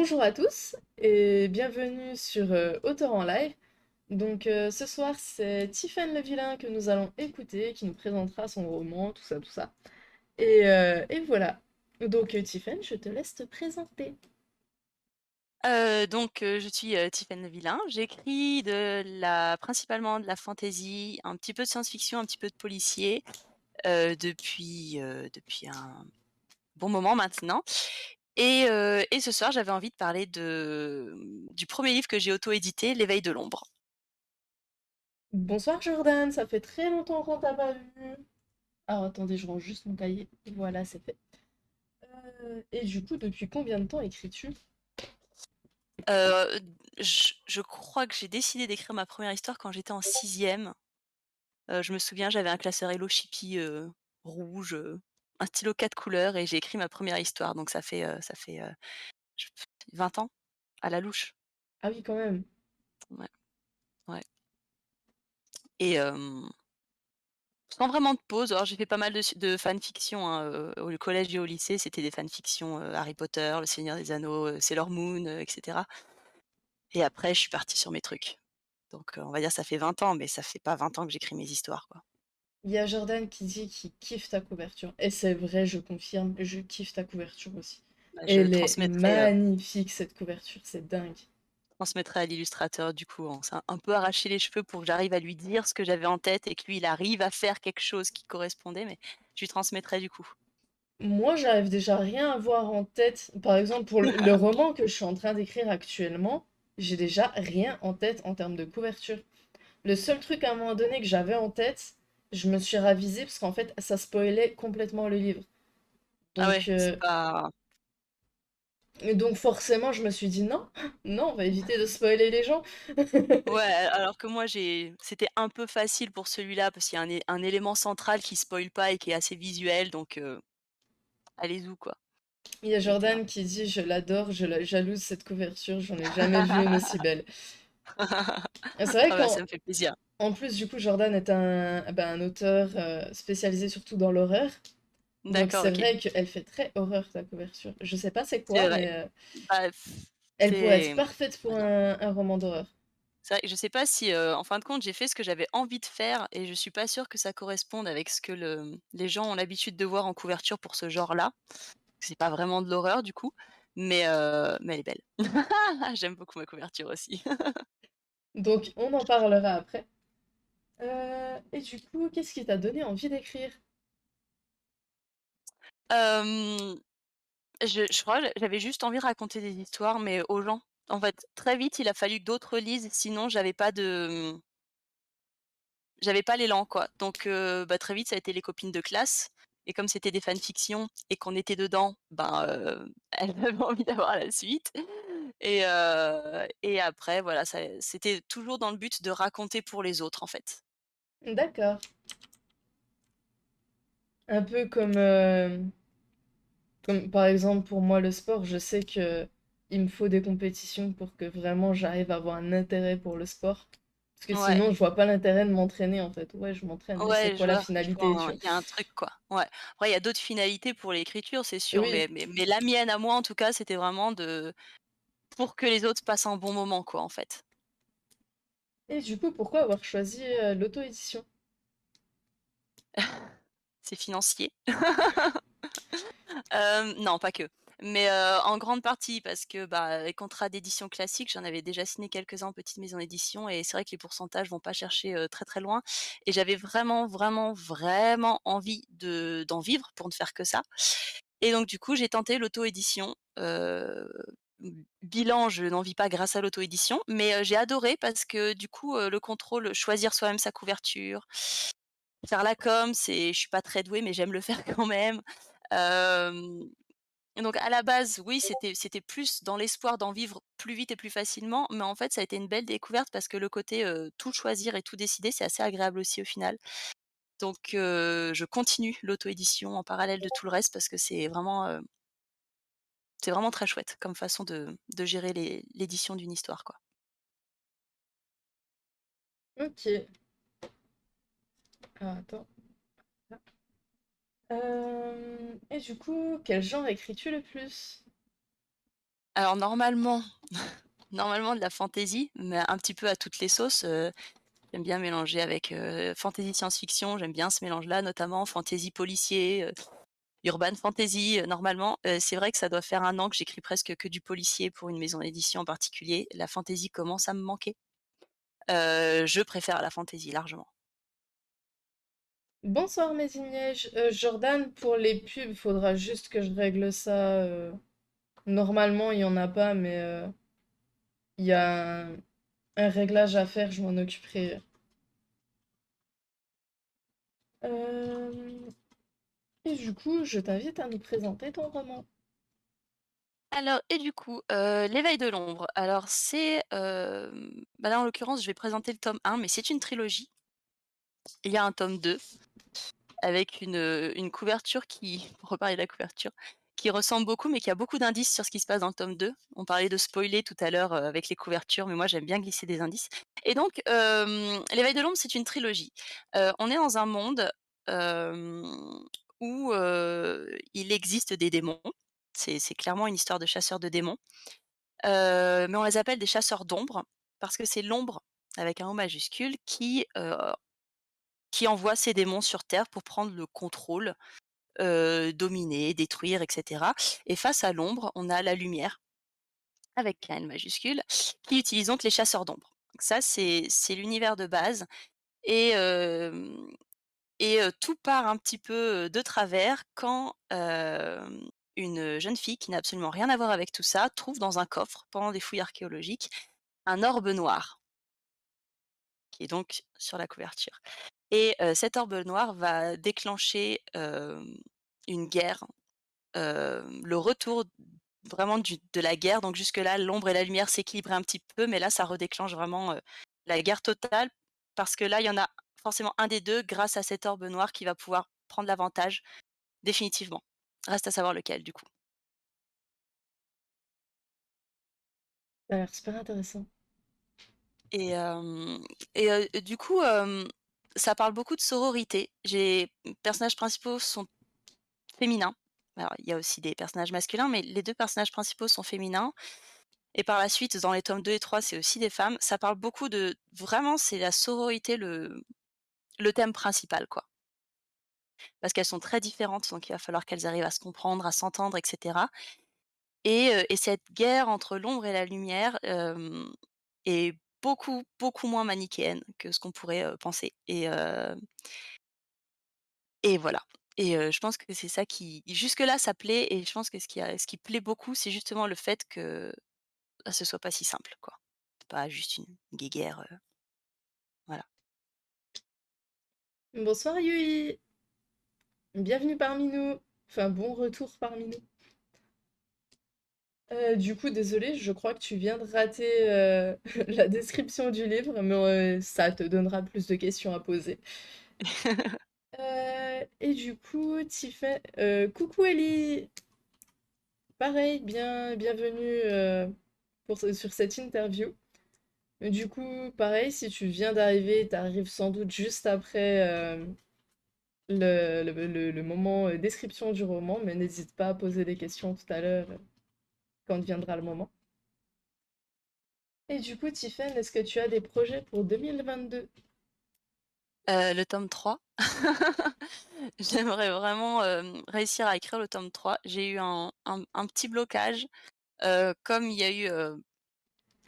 Bonjour à tous et bienvenue sur Auteur en live. Ce soir c'est Tiffen le vilain que nous allons écouter qui nous présentera son roman, tout ça, tout ça. Et voilà. Tiffen, je te laisse te présenter. Je suis, Tiffaine Le Vilain. J'écris principalement de la fantasy, un petit peu de science-fiction, un petit peu de policier, depuis un bon moment maintenant et ce soir, j'avais envie de parler du premier livre que j'ai auto-édité, L'éveil de l'ombre. Bonsoir Jordan, ça fait très longtemps qu'on t'a pas vu. Alors attendez, je range juste mon cahier. Voilà, c'est fait. Et du coup, depuis combien de temps écris-tu? Je crois que j'ai décidé d'écrire ma première histoire quand j'étais en sixième. Je me souviens, j'avais un classeur Hello Shippy, rouge, un stylo 4 couleurs et j'ai écrit ma première histoire donc j 20 ans à la louche. Ah oui, quand même. Ouais, ouais et sans vraiment de pause, alors j'ai fait pas mal de fanfiction, hein, au collège et au lycée, c'était des fanfictions, Harry Potter, Le Seigneur des Anneaux, Sailor Moon, et cetera et après je suis partie sur mes trucs. Donc on va dire ça fait 20 ans, mais ça fait pas 20 ans que j'écris mes histoires, quoi. Il y a Jordan qui dit qu'il kiffe ta couverture. Et c'est vrai, je confirme, je kiffe ta couverture aussi. Bah, je Elle est transmettrai, magnifique cette couverture, c'est dingue. transmettrai à l'illustrateur du coup, on s'est un peu arraché les cheveux pour que j'arrive à lui dire ce que j'avais en tête et que lui il arrive à faire quelque chose qui correspondait, mais je lui transmettrai du coup. Moi, j'arrive déjà rien à voir en tête. Par exemple, pour le roman que je suis en train d'écrire actuellement, j'ai déjà rien en tête en termes de couverture. Le seul truc à un moment donné que j'avais en tête, je me suis ravisée parce qu'en fait, ça spoilait complètement le livre. Ah Donc, ouais, c'est pas forcément, je me suis dit non, non, on va éviter de spoiler les gens. ouais, alors que moi c'était un peu facile pour celui-là parce qu'il y a un élément central qui spoile pas et qui est assez visuel donc allez-y quoi. Il y a C'était un Jordan qui dit je l'adore, je la jalouse cette couverture, j'en ai jamais vu une aussi belle. Et c'est vrai Ah bah, ça qu'en me fait plaisir. en plus, du coup, Jordan est un auteur spécialisé surtout dans l'horreur. Donc D'accord, c'est OK. vrai qu'elle fait très horreur ta couverture. Je sais pas c'est C'est quoi, vrai. mais Bah, elle pourrait être c'est parfaite pour on va dire un roman d'horreur. c'est vrai que je sais pas si, en fin de compte, j'ai fait ce que j'avais envie de faire et je suis pas sûre que ça corresponde avec ce que les gens ont l'habitude de voir en couverture pour ce genre-là. C'est pas vraiment de l'horreur du coup, mais elle est belle. J'aime beaucoup ma couverture aussi. Donc on en parlera après. Et du coup, qu'est-ce qui t'a donné envie d'écrire? Hem, je crois que j'avais juste envie de raconter des histoires, mais aux gens. En fait, très vite, il a fallu que d'autres lisent, sinon j'avais pas l'élan, quoi. Donc bah, très vite, ça a été les copines de classe et comme c'était des fanfictions et qu'on était dedans, ben, elles avaient envie d'avoir la suite et après voilà, c'était toujours dans le but de raconter pour les autres, en fait. D'accord. Un peu comme par exemple pour moi le sport, je sais que il me faut des compétitions pour que vraiment j'arrive à avoir un intérêt pour le sport. Parce que Ouais, sinon, je vois pas l'intérêt de m'entraîner en fait. Ouais, je m'entraîne, mais c'est ouais, quoi la je vois finalité, tu vois? il y a un truc, quoi. Ouais. Après il y a d'autres finalités pour l'écriture, c'est sûr, Oui. mais la mienne à moi, en tout cas, c'était vraiment pour que les autres passent un bon moment, quoi, en fait. Et du coup, pourquoi avoir choisi l'auto-édition? C'est financier. Non, pas que. Mais, en grande partie parce que, bah, les contrats d'édition classiques, j'en avais déjà signé quelques-uns en petite maison d'édition et c'est vrai que les pourcentages vont pas chercher, très, très loin et j'avais vraiment, vraiment, vraiment envie d'en vivre pour ne faire que ça et donc du coup, j'ai tenté l'auto-édition, bilan, je n'en vis pas grâce à l'auto-édition, mais, j'ai adoré parce que du coup, le contrôle, choisir soi-même sa couverture, faire la com, je suis pas très douée mais j'aime le faire quand même. Hem et donc à la base, oui, c'était plus dans l'espoir d'en vivre plus vite et plus facilement, mais en fait, ça a été une belle découverte parce que le côté, tout choisir et tout décider, c'est assez agréable aussi au final. Donc je continue l'auto-édition en parallèle de tout le reste parce que c'est vraiment très chouette comme façon de gérer l'édition d'une histoire, quoi. Ok. Ah, attends. Et du coup, quel genre écris-tu le plus? Alors normalement normalement de la fantasy, mais un petit peu à toutes les sauces, j'aime bien mélanger avec, fantasy science-fiction, j'aime bien ce mélange-là, notamment fantasy policier, urban fantasy, normalement. C'est vrai que ça doit faire 1 an que j'écris presque que du policier pour une maison d'édition en particulier. La fantasy commence à me manquer. Je préfère la fantasy largement. Bonsoir Mézignège. Jordan, pour les pubs, faudra juste que je règle ça. Normalement, il y en a pas, mais il y a un réglage à faire, je m'en occuperai. Euh, Et du coup, je t'invite à nous présenter ton roman. Alors et du coup, L'éveil de l'ombre, alors c'est, bah, là, en l'occurrence, je vais présenter le tome 1, mais c'est une trilogie. Il y a un tome 2 avec une couverture qui pour reparler de la couverture, qui ressemble beaucoup, mais qui a beaucoup d'indices sur ce qui se passe dans le tome 2. On parlait de spoiler tout à l'heure, avec les couvertures, mais moi j'aime bien glisser des indices et donc L'éveil de l'ombre, c'est une trilogie. On est dans un monde, hem, où, il existe des démons. C'est clairement une histoire de chasseurs de démons, mais on les appelle des chasseurs d'ombre parce que c'est l'ombre, avec un O majuscule, qui envoie ses démons sur terre pour prendre le contrôle, dominer, détruire et cetera et face à l'ombre, on a la lumière, avec un L majuscule, qui utilisent donc les chasseurs d'ombre. Donc ça, c'est l'univers de base et tout part un petit peu, de travers quand, une jeune fille qui n'a absolument rien à voir avec tout ça, trouve dans un coffre, pendant des fouilles archéologiques, un orbe noir, qui est donc sur la couverture et cet orbe noir va déclencher, une guerre, le retour vraiment de la guerre. Donc jusque-là, l'ombre et la lumière s'équilibraient un petit peu, mais là, ça redéclenche vraiment, la guerre totale parce que là, il y en a forcément un des 2 grâce à cet orbe noir qui va pouvoir prendre l'avantage définitivement. Reste à savoir lequel du coup. Ça a l'air super intéressant. Et hem du coup, ça parle beaucoup de sororité. Les personnages principaux sont féminins. Alors il y a aussi des personnages masculins, mais les 2 personnages principaux sont féminins. Et par la suite, dans les tomes 2 et 3, c'est aussi des femmes. Ça parle beaucoup de vraiment, c'est la sororité le thème principal, quoi. Parce qu'elles sont très différentes, donc il va falloir qu'elles arrivent à se comprendre, à s'entendre et cetera et cette guerre entre l'ombre et la lumière, est beaucoup, beaucoup moins manichéenne que ce qu'on pourrait, penser et voilà je pense que c'est ça qui jusque-là, ça plaît et je pense que ce qui plaît beaucoup, c'est justement le fait que, bah, ce soit pas si simple, quoi. C'est pas juste une guéguerre, voilà. Bonsoir Yui, bienvenue parmi nous. Enfin, bon retour parmi nous. Du coup, désolé, je crois que tu viens de rater la description du livre, mais ça te donnera plus de questions à poser. Et du coup, Tiffany... coucou Ellie! Pareil, bienvenue sur cette interview. Du coup, pareil, si tu viens d'arriver, t'arrives sans doute juste après le moment description du roman, mais n'hésite pas à poser des questions tout à l'heure quand viendra le moment. Et du coup, Tiffen, est-ce que tu as des projets pour 2022? Le tome 3. J'aimerais vraiment, réussir à écrire le tome 3. J'ai eu un petit blocage, comme il y a eu,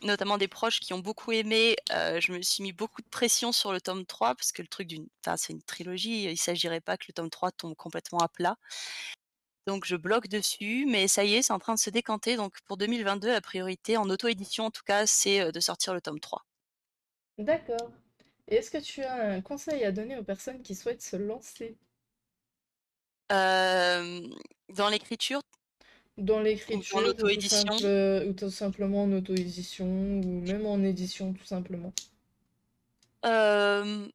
notamment des proches qui ont beaucoup aimé, je me suis mis beaucoup de pression sur le tome 3 parce que le truc c'est une trilogie, il s'agirait pas que le tome 3 tombe complètement à plat. Donc je bloque dessus, mais ça y est, c'est en train de se décanter. Donc pour 2022, la priorité, en auto-édition en tout cas, c'est, de sortir le tome 3. D'accord. Et est-ce que tu as un conseil à donner aux personnes qui souhaitent se lancer Dans l'écriture dans ou dans l'écriture l'auto-édition? ou tout simplement en auto-édition ou même en édition tout simplement? Hem,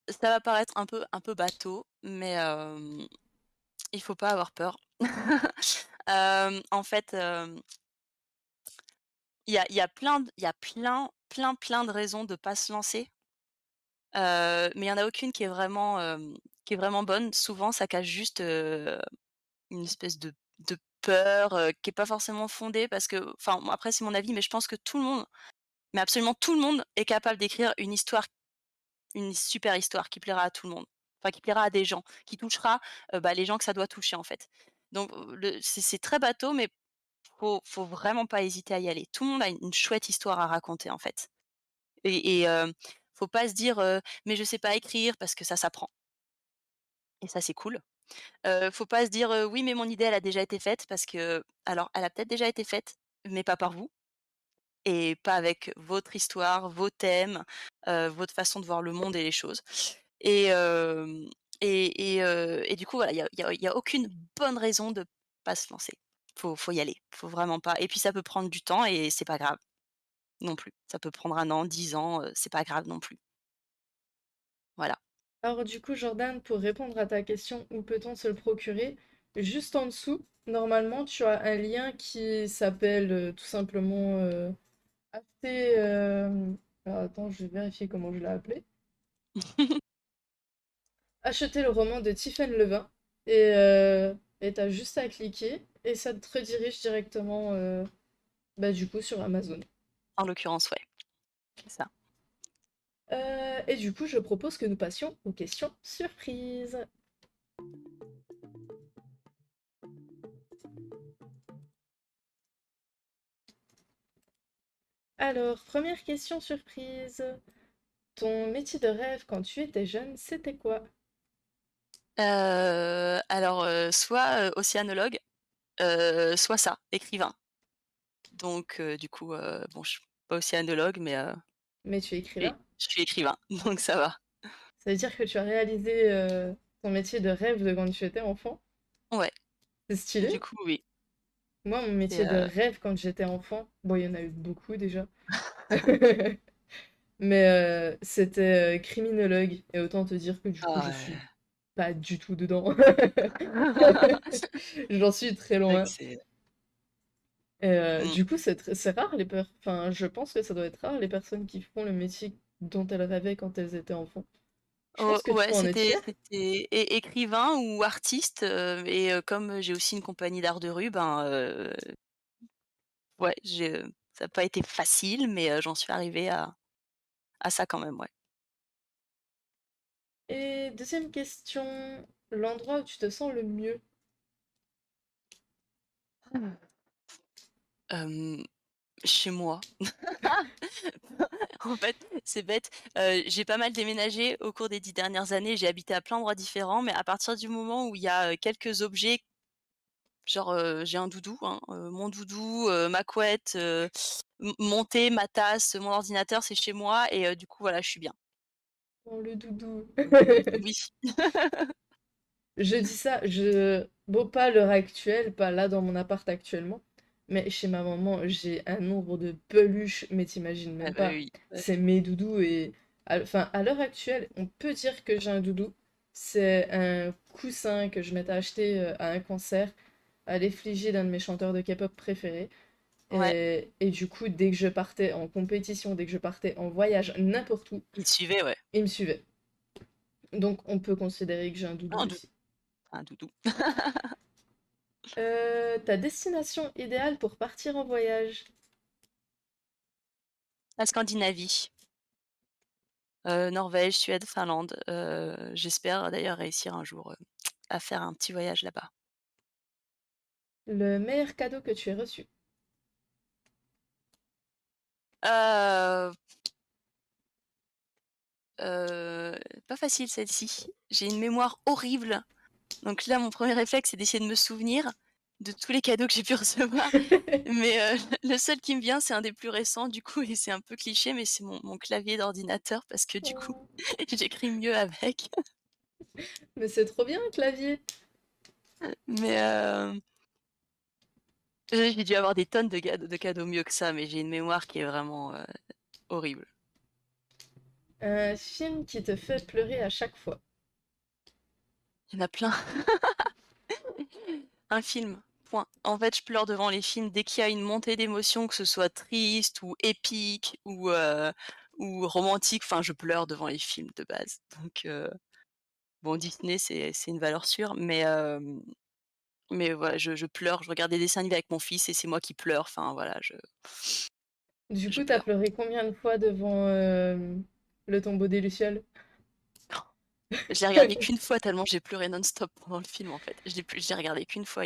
Ça va paraître un peu bateau, mais il faut pas avoir peur. En fait, il y a plein de raisons de pas se lancer, mais il y en a aucune qui est vraiment bonne. Souvent, ça cache juste, une espèce de peur, qui est pas forcément fondée parce que enfin, bon, après c'est mon avis, mais je pense que tout le monde, mais absolument tout le monde est capable d'écrire une super histoire qui plaira à tout le monde. Enfin, qui plaira à des gens, qui touchera, les gens que ça doit toucher, en fait. Donc, c'est très bateau, mais faut vraiment pas hésiter à y aller. Tout le monde a une chouette histoire à raconter, en fait faut pas se dire, «Mais je sais pas écrire» parce que ça s'apprend et ça, c'est cool. Faut pas se dire, «Oui, mais mon idée, elle a déjà été faite» parce que alors, elle a peut-être déjà été faite, mais pas par vous et pas avec votre histoire, vos thèmes, votre façon de voir le monde et les choses et hem et du coup, voilà, il y a aucune bonne raison de pas se lancer. Faut y aller, faut vraiment pas et puis ça peut prendre du temps et c'est pas grave non plus. Ça peut prendre 1 an, 10 ans, c'est pas grave non plus. Voilà. Alors du coup, Jordan, pour répondre à ta question, où peut-on se le procurer? Juste en dessous, normalement, tu as un lien qui s'appelle tout simplement Arte, alors, attends, je vais vérifier comment je l'ai appelé. Acheter le roman de Tiphaine Levin et t'as juste à cliquer et ça te redirige directement du coup sur Amazon. En l'occurrence, ouais, c'est ça. Et du coup, je propose que nous passions aux questions surprises. Alors, première question surprise. Ton métier de rêve quand tu étais jeune, c'était quoi? Alors, soit, océanologue, soit ça, écrivain. Donc du coup, bon, je suis pas océanologue, mais Mais tu es écrivain. je suis écrivain, donc ça va. Ça veut dire que tu as réalisé ton métier de rêve de quand tu étais enfant. Ouais, C'est du stylé. coup, oui. Moi, mon C'est, métier de rêve quand j'étais enfant, bon, il y en a eu beaucoup déjà. Mais c'était criminologue. Et autant te dire que du coup, ah je suis ouais. pas du tout dedans. J'en suis très C'est vrai que loin. c'est Et mmh. du coup, c'est rare enfin, je pense que ça doit être rare les personnes qui font le métier dont elles rêvaient quand elles étaient enfants. Je O pense que tu ouais, peux en être fière. c'était écrivain ou artiste, comme j'ai aussi une compagnie d'art de rue, ouais, ça a pas été facile, mais j'en suis arrivée à ça quand même, ouais. Et deuxième question, l'endroit où tu te sens le mieux. Hem, Chez moi. En fait, c'est bête, j'ai pas mal déménagé au cours des 10 dernières années. J'ai habité à plein d'endroits différents, mais à partir du moment où il y a, quelques objets, genre, j'ai un doudou, hein, mon doudou, ma couette, mon thé, ma tasse, mon ordinateur, c'est chez moi et du coup, voilà, je suis bien. Oh, le doudou. Oui. Je dis ça, bon, pas à l'heure actuelle, pas là dans mon appart actuellement, mais chez ma maman, j'ai un nombre de peluches, mais t'imagines Ah même bah, pas. oui, ouais. C'est mes doudous et, enfin, à l'heure actuelle, on peut dire que j'ai un doudou. C'est un coussin que je m'étais acheté à un concert à l'effigie d'un de mes chanteurs de K-pop préférés. Ouais, Et du coup, dès que je partais en compétition, dès que je partais en voyage, n'importe où, il suivait, ouais. il me suivait. Donc, on peut considérer que j'ai un doudou Un dou aussi. un doudou. Ta destination idéale pour partir en voyage? La Scandinavie, Norvège, Suède, Finlande, j'espère d'ailleurs réussir un jour, à faire un petit voyage là-bas. Le meilleur cadeau que tu aies reçu? Heu pas facile celle-ci. J'ai une mémoire horrible, donc là, mon premier réflexe, c'est d'essayer de me souvenir de tous les cadeaux que j'ai pu recevoir, mais le seul qui me vient, c'est un des plus récents du coup et c'est un peu cliché, mais c'est mon clavier d'ordinateur parce que du coup, Oh, j'écris mieux avec. mais c'est trop bien un clavier! Mais j'ai dû avoir des tonnes de cadeaux mieux que ça, mais j'ai une mémoire qui est vraiment, horrible. Un film qui te fait pleurer à chaque fois? Il y en a plein. Un film, point. En fait, je pleure devant les films dès qu'il y a une montée d'émotions, que ce soit triste ou épique ou romantique, enfin je pleure devant les films de base. Donc bon Disney c'est une valeur sûre, mais Mais voilà, je pleure, je regarde des dessins animés avec mon fils et c'est moi qui pleure, enfin voilà, Du je coup, t'as pleure. pleuré combien de fois devant le tombeau des Lucioles? Je l'ai regardé qu'une fois tellement j'ai pleuré non-stop pendant le film, en fait. Je l'ai regardé qu'une fois,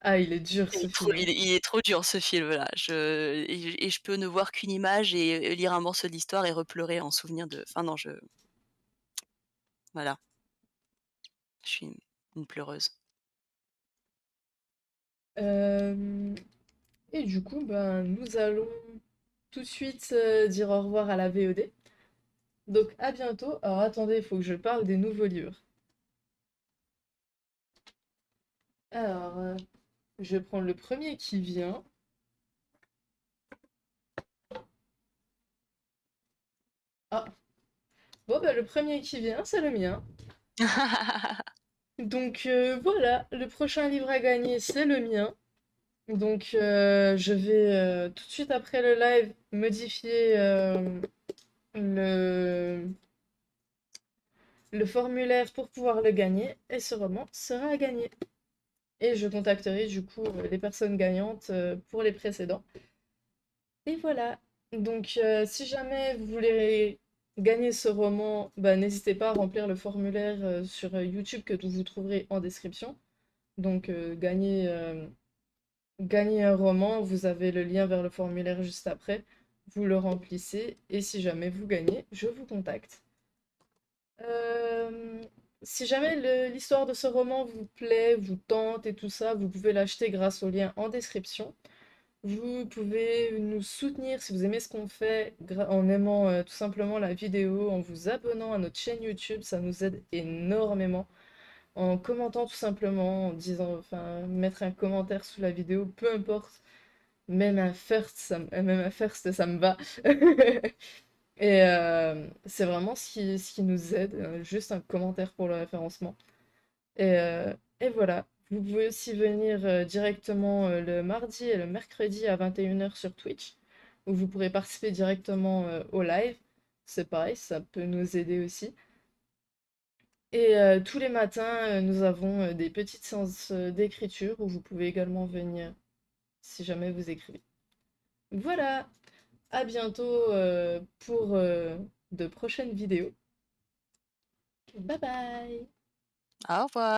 Ah, il est dur il ce est trop film, hein. il est trop dur ce film-là. Je peux ne voir qu'une image et lire un morceau de l'histoire et repleurer en souvenir de enfin non, voilà, je suis une pleureuse. Euh, et du coup, ben, nous allons tout de suite dire au revoir à la VOD. Donc à bientôt. Alors attendez, il faut que je parle des nouveaux livres. Alors, je vais prendre le premier qui vient. Ah, bon, bah, le premier qui vient, c'est le mien. Donc voilà, le prochain livre à gagner, c'est le mien. Donc je vais tout de suite après le live modifier le, le formulaire pour pouvoir le gagner et ce roman sera à gagner. Et je contacterai du coup les personnes gagnantes pour les précédents. Et voilà. Donc si jamais vous voulez gagner ce roman, bah, n'hésitez pas à remplir le formulaire sur YouTube que vous trouverez en description. Donc gagner un roman, vous avez le lien vers le formulaire juste après. Vous le remplissez et si jamais vous gagnez, je vous contacte. Euh, Si jamais l'histoire de ce roman vous plaît, vous tente et tout ça, vous pouvez l'acheter grâce au lien en description. Vous pouvez nous soutenir si vous aimez ce qu'on fait en aimant tout simplement la vidéo, en vous abonnant à notre chaîne YouTube, ça nous aide énormément. En commentant tout simplement, en disant, enfin, mettre un commentaire sous la vidéo, peu importe, même un first, ça me va. Et c'est vraiment ce qui nous aide, juste un commentaire pour le référencement. Et voilà, vous pouvez aussi venir directement le mardi et le mercredi à 21h sur Twitch, où vous pourrez participer directement au live. C'est pareil, ça peut nous aider aussi. Et tous les matins, nous avons des petites séances d'écriture où vous pouvez également venir si jamais vous écrivez. Voilà, à bientôt pour de prochaines vidéos. Bye bye! Au revoir.